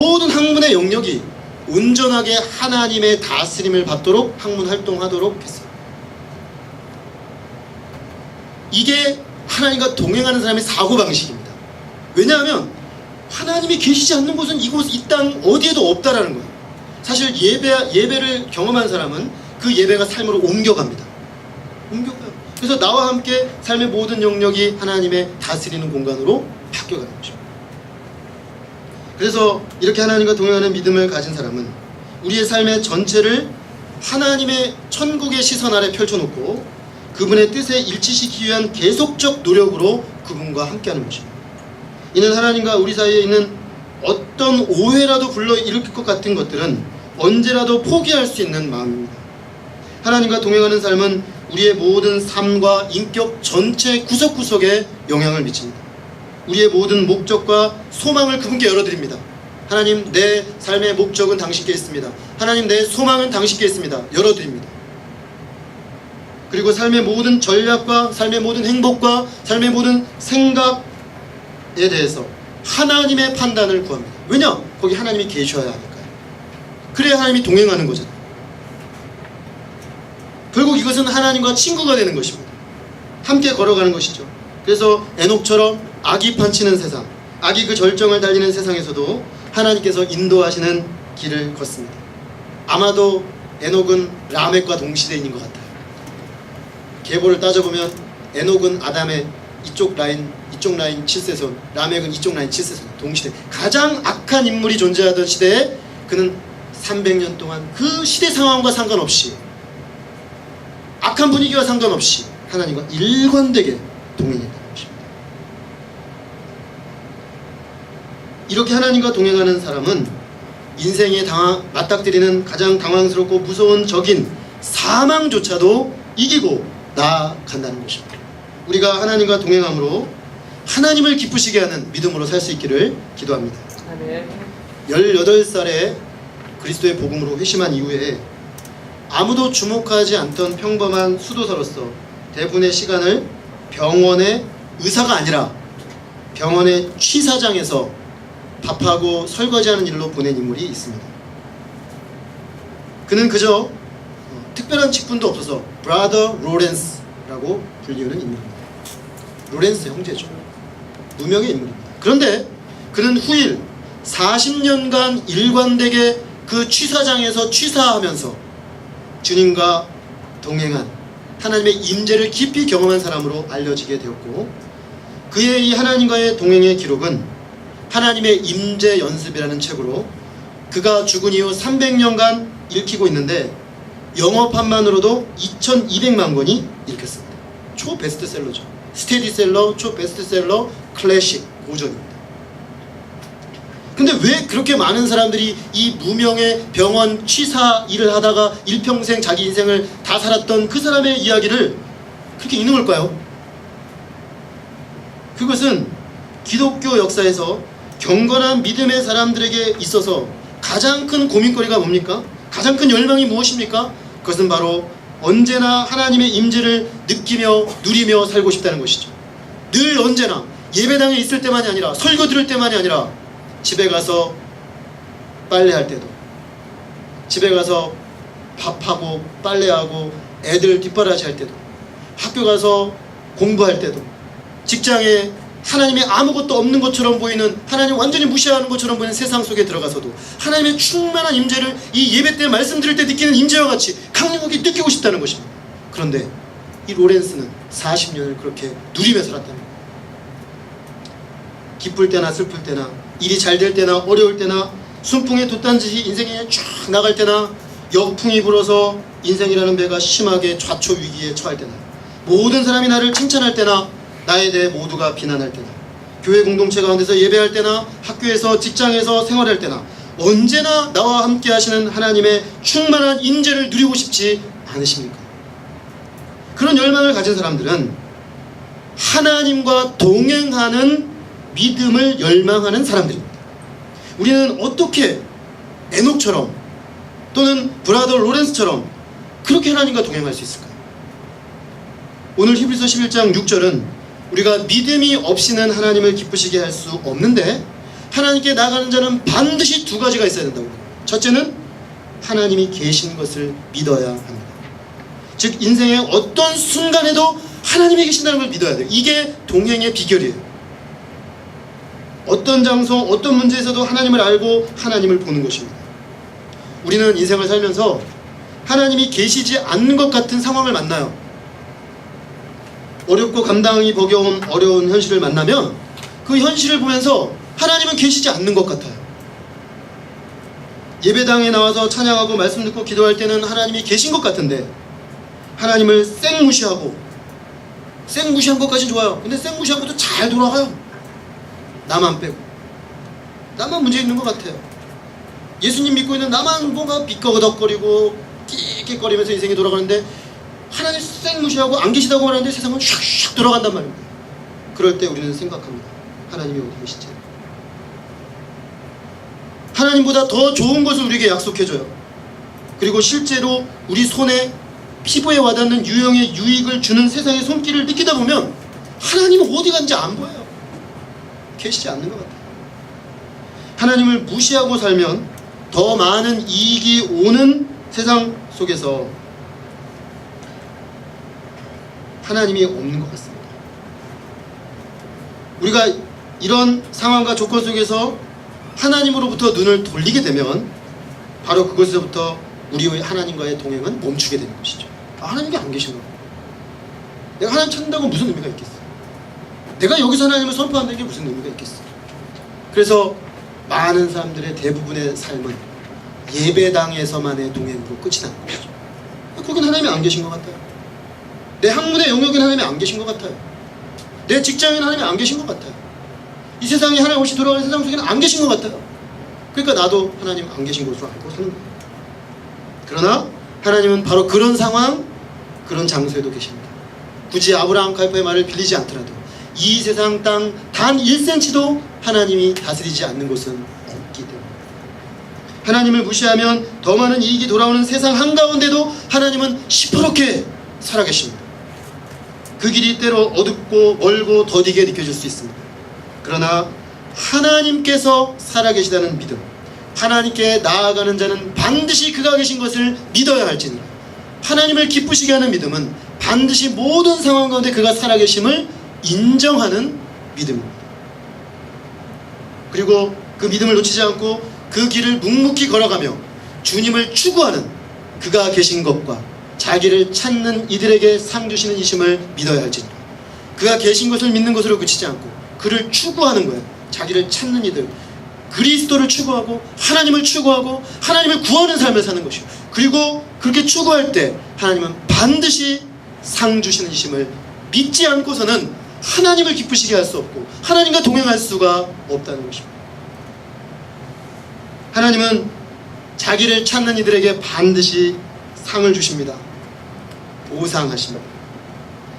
모든 학문의 영역이 온전하게 하나님의 다스림을 받도록 학문 활동하도록 했어요. 이게 하나님과 동행하는 사람의 사고방식입니다. 왜냐하면 하나님이 계시지 않는 곳은 이 땅 어디에도 없다라는 거예요. 사실 예배를 경험한 사람은 그 예배가 삶으로 옮겨갑니다. 옮겨가요. 그래서 나와 함께 삶의 모든 영역이 하나님의 다스리는 공간으로 바뀌어가는 것입니다. 그래서 이렇게 하나님과 동행하는 믿음을 가진 사람은 우리의 삶의 전체를 하나님의 천국의 시선 아래 펼쳐놓고 그분의 뜻에 일치시키기 위한 계속적 노력으로 그분과 함께하는 것입니다. 이는 하나님과 우리 사이에 있는 어떤 오해라도 불러일으킬 것 같은 것들은 언제라도 포기할 수 있는 마음입니다. 하나님과 동행하는 삶은 우리의 모든 삶과 인격 전체 구석구석에 영향을 미칩니다. 우리의 모든 목적과 소망을 그분께 열어드립니다. 하나님, 내 삶의 목적은 당신께 있습니다. 하나님, 내 소망은 당신께 있습니다. 열어드립니다. 그리고 삶의 모든 전략과 삶의 모든 행복과 삶의 모든 생각에 대해서 하나님의 판단을 구합니다. 왜냐? 거기 하나님이 계셔야 하니까요. 그래야 하나님이 동행하는 거잖아요. 결국 이것은 하나님과 친구가 되는 것입니다. 함께 걸어가는 것이죠. 그래서 에녹처럼 악이 판치는 세상, 악이 그 절정을 달리는 세상에서도 하나님께서 인도하시는 길을 걷습니다. 아마도 에녹은 라멕과 동시대인인 것 같아요. 계보를 따져보면 에녹은 아담의 이쪽 라인 7세손, 라멕은 이쪽 라인 7세손, 동시대. 가장 악한 인물이 존재하던 시대에 그는 300년 동안 그 시대 상황과 상관없이, 악한 분위기와 상관없이 하나님과 일관되게 동행했다. 이렇게 하나님과 동행하는 사람은 인생에 맞닥뜨리는 가장 당황스럽고 무서운 적인 사망조차도 이기고 나아간다는 것입니다. 우리가 하나님과 동행함으로 하나님을 기쁘시게 하는 믿음으로 살 수 있기를 기도합니다. 18살에 그리스도의 복음으로 회심한 이후에 아무도 주목하지 않던 평범한 수도사로서 대부분의 시간을 병원의 의사가 아니라 병원의 취사장에서 밥하고 설거지하는 일로 보낸 인물이 있습니다. 그는 그저 특별한 직분도 없어서 브라더 로렌스라고 불리우는 인물입니다. 로렌스 형제죠. 무명의 인물입니다. 그런데 그는 후일 40년간 일관되게 그 취사장에서 취사하면서 주님과 동행한 하나님의 임재를 깊이 경험한 사람으로 알려지게 되었고, 그의 이 하나님과의 동행의 기록은 하나님의 임재 연습이라는 책으로 그가 죽은 이후 300년간 읽히고 있는데 영어판만으로도 2200만 권이 읽혔습니다. 초 베스트셀러죠. 스테디셀러, 초 베스트셀러, 클래식, 고전입니다. 근데 왜 그렇게 많은 사람들이 이 무명의 병원 취사 일을 하다가 일평생 자기 인생을 다 살았던 그 사람의 이야기를 그렇게 읽는 걸까요? 그것은 기독교 역사에서 경건한 믿음의 사람들에게 있어서 가장 큰 고민거리가 뭡니까? 가장 큰 열망이 무엇입니까? 그것은 바로 언제나 하나님의 임재를 느끼며 누리며 살고 싶다는 것이죠. 늘 언제나 예배당에 있을 때만이 아니라 설교 들을 때만이 아니라 집에 가서 빨래할 때도, 집에 가서 밥하고 빨래하고 애들 뒷바라지 할 때도, 학교 가서 공부할 때도, 직장에 하나님이 아무것도 없는 것처럼 보이는, 하나님 완전히 무시하는 것처럼 보이는 세상 속에 들어가서도 하나님의 충만한 임재를 이 예배 때 말씀 드릴 때 느끼는 임재와 같이 강력하게 느끼고 싶다는 것입니다. 그런데 이 로렌스는 40년을 그렇게 누리며 살았다는 거예요. 기쁠 때나 슬플 때나, 일이 잘 될 때나 어려울 때나, 순풍에 돛단지지 인생이 쫙 나갈 때나, 역풍이 불어서 인생이라는 배가 심하게 좌초 위기에 처할 때나, 모든 사람이 나를 칭찬할 때나, 나에 대해 모두가 비난할 때나, 교회 공동체 가운데서 예배할 때나, 학교에서 직장에서 생활할 때나, 언제나 나와 함께 하시는 하나님의 충만한 임재를 누리고 싶지 않으십니까? 그런 열망을 가진 사람들은 하나님과 동행하는 믿음을 열망하는 사람들입니다. 우리는 어떻게 에녹처럼 또는 브라더 로렌스처럼 그렇게 하나님과 동행할 수 있을까요? 오늘 히브리서 11장 6절은 우리가 믿음이 없이는 하나님을 기쁘시게 할 수 없는데 하나님께 나가는 자는 반드시 두 가지가 있어야 된다고. 첫째는 하나님이 계신 것을 믿어야 합니다. 즉 인생의 어떤 순간에도 하나님이 계신다는 걸 믿어야 돼요. 이게 동행의 비결이에요. 어떤 장소, 어떤 문제에서도 하나님을 알고 하나님을 보는 것입니다. 우리는 인생을 살면서 하나님이 계시지 않는 것 같은 상황을 만나요. 어렵고 감당하기 버거운 어려운 현실을 만나면 그 현실을 보면서 하나님은 계시지 않는 것 같아요. 예배당에 나와서 찬양하고 말씀 듣고 기도할 때는 하나님이 계신 것 같은데 하나님을 쌩무시하고, 쌩무시한 것까지는 좋아요. 근데 쌩무시한 것도 잘 돌아가요. 나만 빼고. 나만 문제 있는 것 같아요. 예수님 믿고 있는 나만 뭔가 비꺼덕거리고 끽끽거리면서 인생이 돌아가는데 하나님 쌩무시하고 안 계시다고 하는데 세상은 샥샥 돌아간단 말입니다. 그럴 때 우리는 생각합니다. 하나님이 어디 계시지? 하나님보다 더 좋은 것을 우리에게 약속해줘요. 그리고 실제로 우리 손에 피부에 와닿는 유형의 유익을 주는 세상의 손길을 느끼다 보면 하나님은 어디 간지 안 보여요. 계시지 않는 것 같아요. 하나님을 무시하고 살면 더 많은 이익이 오는 세상 속에서 하나님이 없는 것 같습니다. 우리가 이런 상황과 조건 속에서 하나님으로부터 눈을 돌리게 되면 바로 그것에서부터 우리의 하나님과의 동행은 멈추게 되는 것이죠. 하나님이 안 계신 거예요. 내가 하나님 찾는다고 무슨 의미가 있겠어? 내가 여기서 하나님을 선포한다는 게 무슨 의미가 있겠어? 그래서 많은 사람들의 대부분의 삶은 예배당에서만의 동행으로 끝이 나는 것이죠. 거긴 하나님이 안 계신 것 같아요. 내 학문의 영역엔 하나님이 안 계신 것 같아요. 내 직장에는 하나님이 안 계신 것 같아요. 이 세상에 하나님 없이 돌아가는 세상 속에는 안 계신 것 같아요. 그러니까 나도 하나님 안 계신 것으로 알고 사는 거예요. 그러나 하나님은 바로 그런 상황, 그런 장소에도 계십니다. 굳이 아브라함 카이퍼의 말을 빌리지 않더라도 이 세상 땅 단 1cm도 하나님이 다스리지 않는 곳은 없기 때문에 하나님을 무시하면 더 많은 이익이 돌아오는 세상 한가운데도 하나님은 시퍼렇게 살아계십니다. 그 길이 때로 어둡고 멀고 더디게 느껴질 수 있습니다. 그러나 하나님께서 살아계시다는 믿음, 하나님께 나아가는 자는 반드시 그가 계신 것을 믿어야 할지니라. 하나님을 기쁘시게 하는 믿음은 반드시 모든 상황 가운데 그가 살아계심을 인정하는 믿음입니다. 그리고 그 믿음을 놓치지 않고 그 길을 묵묵히 걸어가며 주님을 추구하는 그가 계신 것과 자기를 찾는 이들에게 상 주시는 이심을 믿어야 할지니라. 그가 계신 것을 믿는 것으로 그치지 않고 그를 추구하는 거예요. 자기를 찾는 이들, 그리스도를 추구하고 하나님을 추구하고 하나님을 구하는 삶을 사는 것이요. 그리고 그렇게 추구할 때 하나님은 반드시 상 주시는 이심을 믿지 않고서는 하나님을 기쁘시게 할 수 없고 하나님과 동행할 수가 없다는 것입니다. 하나님은 자기를 찾는 이들에게 반드시 상을 주십니다. 보상하십니다.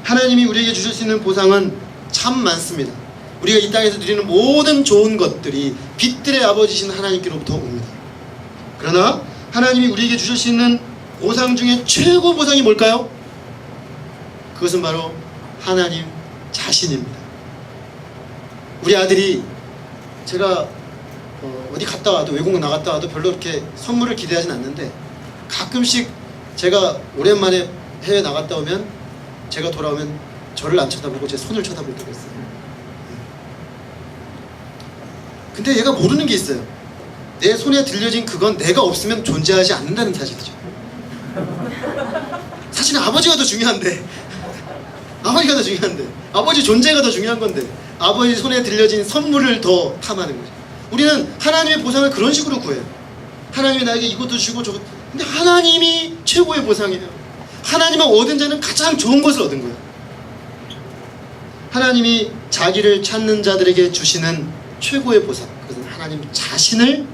하나님이 우리에게 주실 수 있는 보상은 참 많습니다. 우리가 이 땅에서 누리는 모든 좋은 것들이 빛들의 아버지신 하나님께로부터 옵니다. 그러나 하나님이 우리에게 주실 수 있는 보상 중에 최고 보상이 뭘까요? 그것은 바로 하나님 자신입니다. 우리 아들이 제가 어디 갔다 와도 외국 나갔다 와도 별로 그렇게 선물을 기대하진 않는데 가끔씩 제가 오랜만에 해외 나갔다 오면 제가 돌아오면 저를 안 쳐다보고 제 손을 쳐다볼 때가 있어요. 근데 얘가 모르는 게 있어요. 내 손에 들려진 그건 내가 없으면 존재하지 않는다는 사실이죠. 사실은 아버지가 더 중요한데 아버지 존재가 더 중요한 건데 아버지 손에 들려진 선물을 더 탐하는 거죠. 우리는 하나님의 보상을 그런 식으로 구해요. 하나님이 나에게 이것도 주고 저것. 근데 하나님이 최고의 보상이에요. 하나님을 얻은 자는 가장 좋은 것을 얻은 거예요. 하나님이 자기를 찾는 자들에게 주시는 최고의 보상, 그것은 하나님 자신을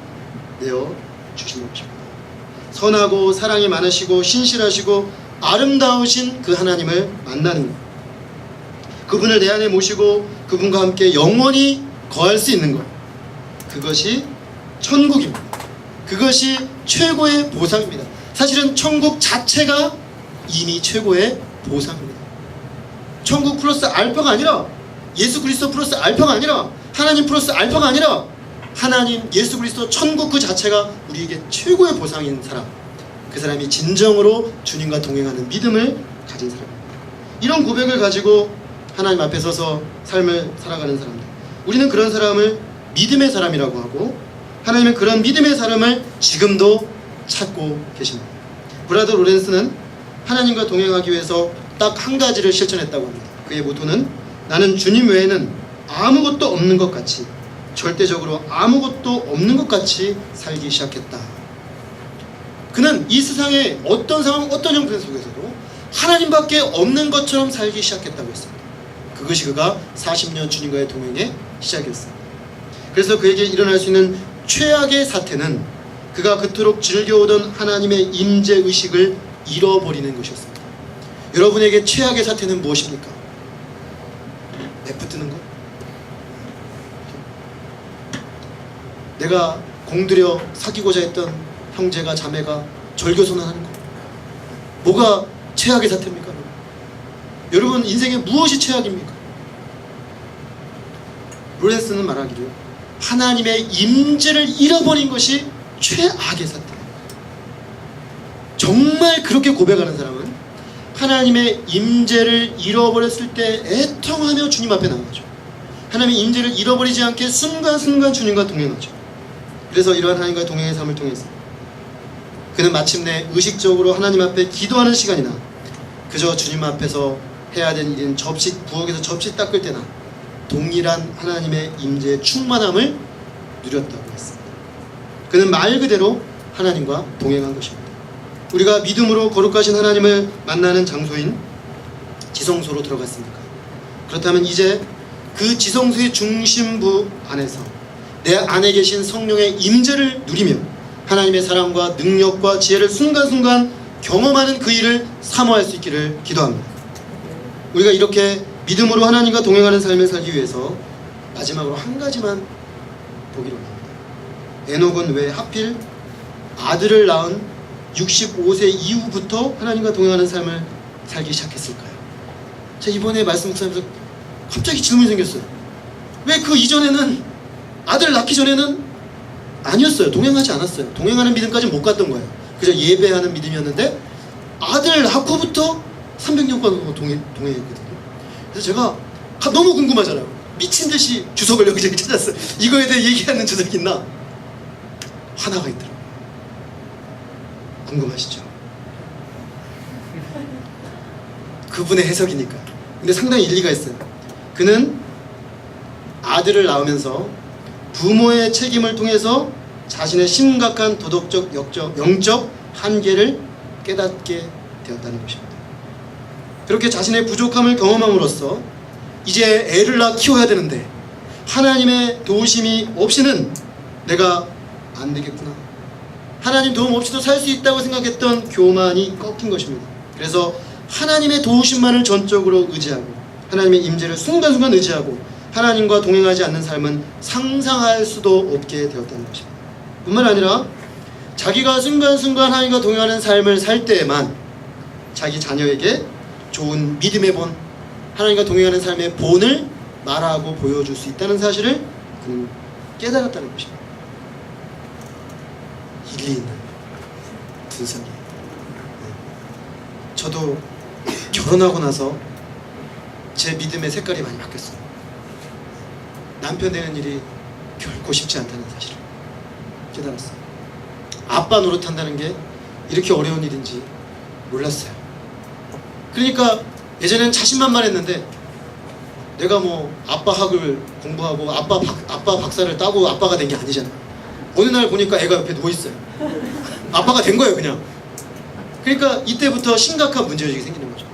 내어 주시는 것입니다. 선하고 사랑이 많으시고 신실하시고 아름다우신 그 하나님을 만나는 것, 그분을 내 안에 모시고 그분과 함께 영원히 거할 수 있는 것, 그것이 천국입니다. 그것이 최고의 보상입니다. 사실은 천국 자체가 이미 최고의 보상입니다. 천국 플러스 알파가 아니라, 예수 그리스도 플러스 알파가 아니라, 하나님 플러스 알파가 아니라 하나님, 예수 그리스도, 천국 그 자체가 우리에게 최고의 보상인 사람, 그 사람이 진정으로 주님과 동행하는 믿음을 가진 사람입니다. 이런 고백을 가지고 하나님 앞에 서서 삶을 살아가는 사람들, 우리는 그런 사람을 믿음의 사람이라고 하고, 하나님은 그런 믿음의 사람을 지금도 찾고 계십니다. 브라더 로렌스는 하나님과 동행하기 위해서 딱 한 가지를 실천했다고 합니다. 그의 모토는 나는 주님 외에는 아무것도 없는 것 같이, 절대적으로 아무것도 없는 것 같이 살기 시작했다. 그는 이 세상의 어떤 상황, 어떤 형편 속에서도 하나님밖에 없는 것처럼 살기 시작했다고 했습니다. 그것이 그가 40년 주님과의 동행의 시작이었습니다. 그래서 그에게 일어날 수 있는 최악의 사태는 그가 그토록 즐겨오던 하나님의 임재의식을 잃어버리는 것이었습니다. 여러분에게 최악의 사태는 무엇입니까? 내붙드는 것? 내가 공들여 사귀고자 했던 형제가, 자매가 절교선언하는 것. 뭐가 최악의 사태입니까? 여러분 인생에 무엇이 최악입니까? 로렌스는 말하기를 하나님의 임재를 잃어버린 것이 최악의 사태. 정말 그렇게 고백하는 사람은 하나님의 임재를 잃어버렸을 때 애통하며 주님 앞에 나가죠. 하나님의 임재를 잃어버리지 않게 순간순간 주님과 동행하죠. 그래서 이러한 하나님과 동행의 삶을 통해서 그는 마침내 의식적으로 하나님 앞에 기도하는 시간이나 그저 주님 앞에서 해야 되는 일인 부엌에서 접시 닦을 때나 동일한 하나님의 임재의 충만함을 누렸다고 했습니다. 그는 말 그대로 하나님과 동행한 것입니다. 우리가 믿음으로 거룩하신 하나님을 만나는 장소인 지성소로 들어갔습니까? 그렇다면 이제 그 지성소의 중심부 안에서 내 안에 계신 성령의 임재를 누리며 하나님의 사랑과 능력과 지혜를 순간순간 경험하는 그 일을 사모할 수 있기를 기도합니다. 우리가 이렇게 믿음으로 하나님과 동행하는 삶을 살기 위해서 마지막으로 한 가지만 보기로 합니다. 에녹은 왜 하필 아들을 낳은 65세 이후부터 하나님과 동행하는 삶을 살기 시작했을까요? 제가 이번에 말씀 묵상하면서 갑자기 질문이 생겼어요. 왜 그 이전에는, 아들 낳기 전에는 아니었어요. 동행하지 않았어요. 동행하는 믿음까지 못 갔던 거예요. 그저 예배하는 믿음이었는데 아들 낳고부터 300년간 동행했거든요. 그래서 제가 너무 궁금하잖아요. 미친듯이 주석을 여기저기 찾았어요. 이거에 대해 얘기하는 주석이 있나? 하나가 있더라고요. 궁금하시죠? 그분의 해석이니까. 근데 상당히 일리가 있어요. 그는 아들을 낳으면서 부모의 책임을 통해서 자신의 심각한 도덕적, 영적 한계를 깨닫게 되었다는 것입니다. 그렇게 자신의 부족함을 경험함으로써 이제 애를 낳아 키워야 되는데 하나님의 도우심이 없이는 내가 안 되겠구나. 하나님 도움 없이도 살 수 있다고 생각했던 교만이 꺾인 것입니다. 그래서 하나님의 도우심만을 전적으로 의지하고 하나님의 임재를 순간순간 의지하고 하나님과 동행하지 않는 삶은 상상할 수도 없게 되었다는 것입니다. 뿐만 아니라 자기가 순간순간 하나님과 동행하는 삶을 살 때에만 자기 자녀에게 좋은 믿음의 본, 하나님과 동행하는 삶의 본을 말하고 보여줄 수 있다는 사실을 그는 깨달았다는 것입니다. 일리 있는 분석이에요. 저도 결혼하고 나서 제 믿음의 색깔이 많이 바뀌었어요. 남편 되는 일이 결코 쉽지 않다는 사실을 깨달았어요. 아빠 노릇한다는 게 이렇게 어려운 일인지 몰랐어요. 그러니까 예전엔 자신만만했는데 내가 뭐 아빠 학을 공부하고 아빠 박사를 따고 아빠가 된 게 아니잖아요. 어느 날 보니까 애가 옆에 누워있어요. 아빠가 된 거예요 그냥. 그러니까 이때부터 심각한 문제의식이 생기는 거죠.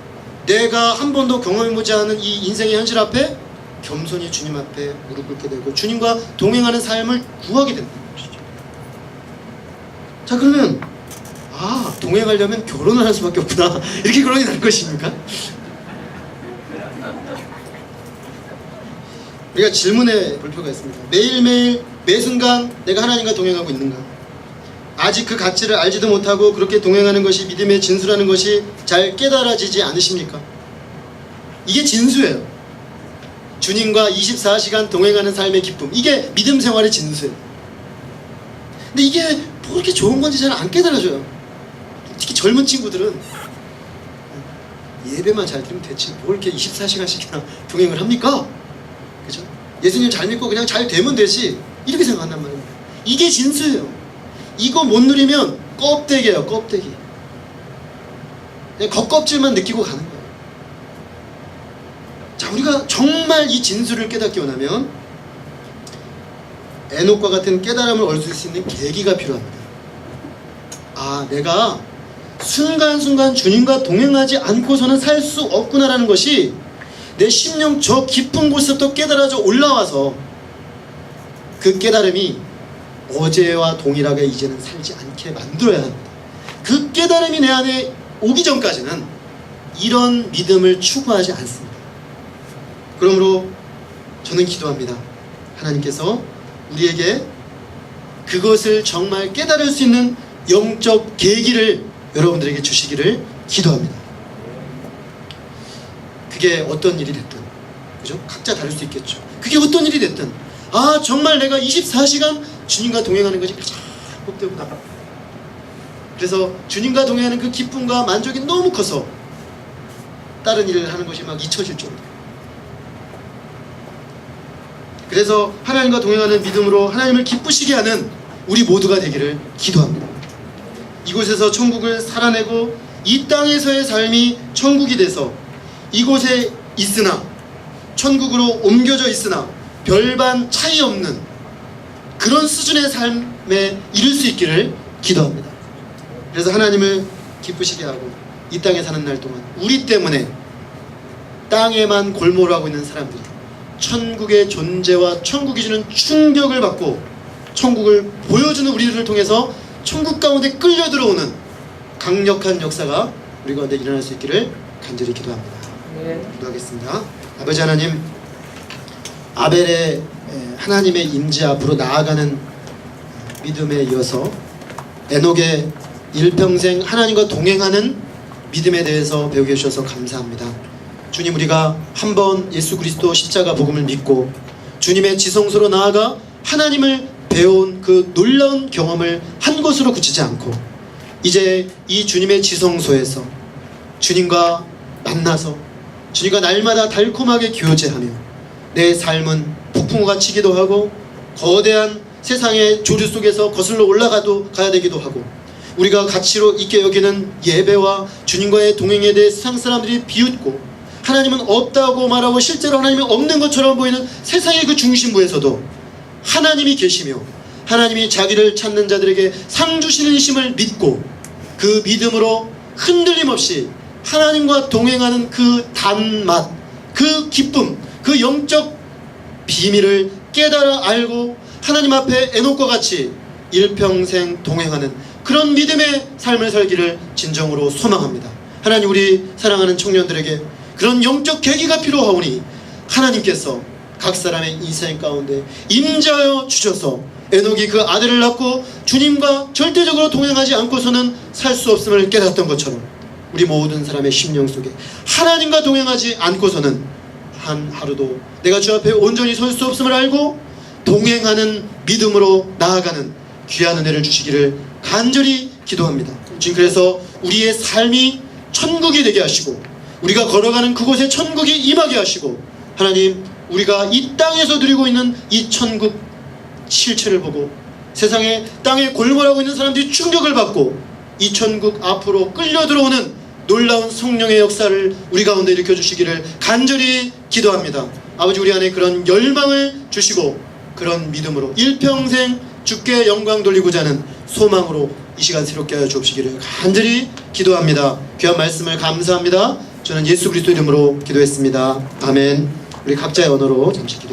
내가 한 번도 경험해보지 않은 이 인생의 현실 앞에 겸손히 주님 앞에 무릎 꿇게 되고 주님과 동행하는 삶을 구하게 된다는 것이죠. 자, 그러면 동행하려면 결혼을 할 수밖에 없구나 이렇게 결론이 날 것입니까? 우리가 질문해 볼 필요가 있습니다. 매일매일 매순간 내가 하나님과 동행하고 있는가? 아직 그 가치를 알지도 못하고 그렇게 동행하는 것이 믿음의 진수라는 것이 잘 깨달아지지 않으십니까? 이게 진수예요. 주님과 24시간 동행하는 삶의 기쁨, 이게 믿음 생활의 진수예요. 근데 이게 뭐 그렇게 좋은 건지 잘 안 깨달아져요. 특히 젊은 친구들은 예배만 잘 드리면 됐지 뭘 이렇게 24시간씩이나 동행을 합니까? 그죠? 예수님 잘 믿고 그냥 잘 되면 되지 이렇게 생각한단 말이에요. 이게 진수예요. 이거 못 누리면 껍데기예요. 껍데기. 그냥 겉껍질만 느끼고 가는 거예요. 자, 우리가 정말 이 진수를 깨닫기 원하면 에녹과 같은 깨달음을 얻을 수 있는 계기가 필요합니다. 아, 내가 순간순간 주님과 동행하지 않고서는 살 수 없구나라는 것이 내 심령 저 깊은 곳에서부터 깨달아져 올라와서 그 깨달음이 어제와 동일하게 이제는 살지 않게 만들어야 합니다. 그 깨달음이 내 안에 오기 전까지는 이런 믿음을 추구하지 않습니다. 그러므로 저는 기도합니다. 하나님께서 우리에게 그것을 정말 깨달을 수 있는 영적 계기를 여러분들에게 주시기를 기도합니다. 그게 어떤 일이 됐든, 그죠? 각자 다를 수 있겠죠. 그게 어떤 일이 됐든, 아, 정말 내가 24시간 주님과 동행하는 것이 가장 복되구나. 그래서 주님과 동행하는 그 기쁨과 만족이 너무 커서 다른 일을 하는 것이 막 잊혀질 정도. 그래서 하나님과 동행하는 믿음으로 하나님을 기쁘시게 하는 우리 모두가 되기를 기도합니다. 이곳에서 천국을 살아내고 이 땅에서의 삶이 천국이 돼서 이곳에 있으나 천국으로 옮겨져 있으나 별반 차이 없는 그런 수준의 삶에 이룰 수 있기를 기도합니다. 그래서 하나님을 기쁘시게 하고 이 땅에 사는 날 동안 우리 때문에 땅에만 골몰하고 있는 사람들이 천국의 존재와 천국이 주는 충격을 받고 천국을 보여주는 우리들을 통해서 천국 가운데 끌려 들어오는 강력한 역사가 우리 가운데 일어날 수 있기를 간절히 기도합니다. 기도하겠습니다. 아버지 하나님, 아벨의 하나님의 임재 앞으로 나아가는 믿음에 이어서 에녹의 일평생 하나님과 동행하는 믿음에 대해서 배우게 해주셔서 감사합니다. 주님, 우리가 한번 예수 그리스도 십자가 복음을 믿고 주님의 지성소로 나아가 하나님을 배운 그 놀라운 경험을 한 곳으로 그치지 않고 이제 이 주님의 지성소에서 주님과 만나서 주님과 날마다 달콤하게 교제하며 내 삶은 폭풍우가 치기도 하고 거대한 세상의 조류 속에서 거슬러 가야 되기도 하고 우리가 가치로 있게 여기는 예배와 주님과의 동행에 대해 세상 사람들이 비웃고 하나님은 없다고 말하고 실제로 하나님이 없는 것처럼 보이는 세상의 그 중심부에서도 하나님이 계시며 하나님이 자기를 찾는 자들에게 상 주시는 이심을 믿고 그 믿음으로 흔들림 없이 하나님과 동행하는 그 단맛, 그 기쁨, 그 영적 비밀을 깨달아 알고 하나님 앞에 에녹과 같이 일평생 동행하는 그런 믿음의 삶을 살기를 진정으로 소망합니다. 하나님, 우리 사랑하는 청년들에게 그런 영적 계기가 필요하오니 하나님께서 각 사람의 인생 가운데 임재하여 주셔서 에녹이 그 아들을 낳고 주님과 절대적으로 동행하지 않고서는 살 수 없음을 깨닫던 것처럼 우리 모든 사람의 심령 속에 하나님과 동행하지 않고서는 한 하루도 내가 주 앞에 온전히 설 수 없음을 알고 동행하는 믿음으로 나아가는 귀한 은혜를 주시기를 간절히 기도합니다. 지금 그래서 우리의 삶이 천국이 되게 하시고 우리가 걸어가는 그곳에 천국이 임하게 하시고 하나님, 우리가 이 땅에서 누리고 있는 이 천국 실체를 보고 세상에 땅에 골몰하고 있는 사람들이 충격을 받고 이 천국 앞으로 끌려 들어오는 놀라운 성령의 역사를 우리 가운데 일으켜주시기를 간절히 기도합니다. 아버지, 우리 안에 그런 열망을 주시고 그런 믿음으로 일평생 주께 영광 돌리고자 하는 소망으로 이 시간 새롭게 하여 주옵시기를 간절히 기도합니다. 귀한 말씀을 감사합니다. 저는 예수 그리스도 이름으로 기도했습니다. 아멘. 우리 각자의 언어로 잠시 기도합니다.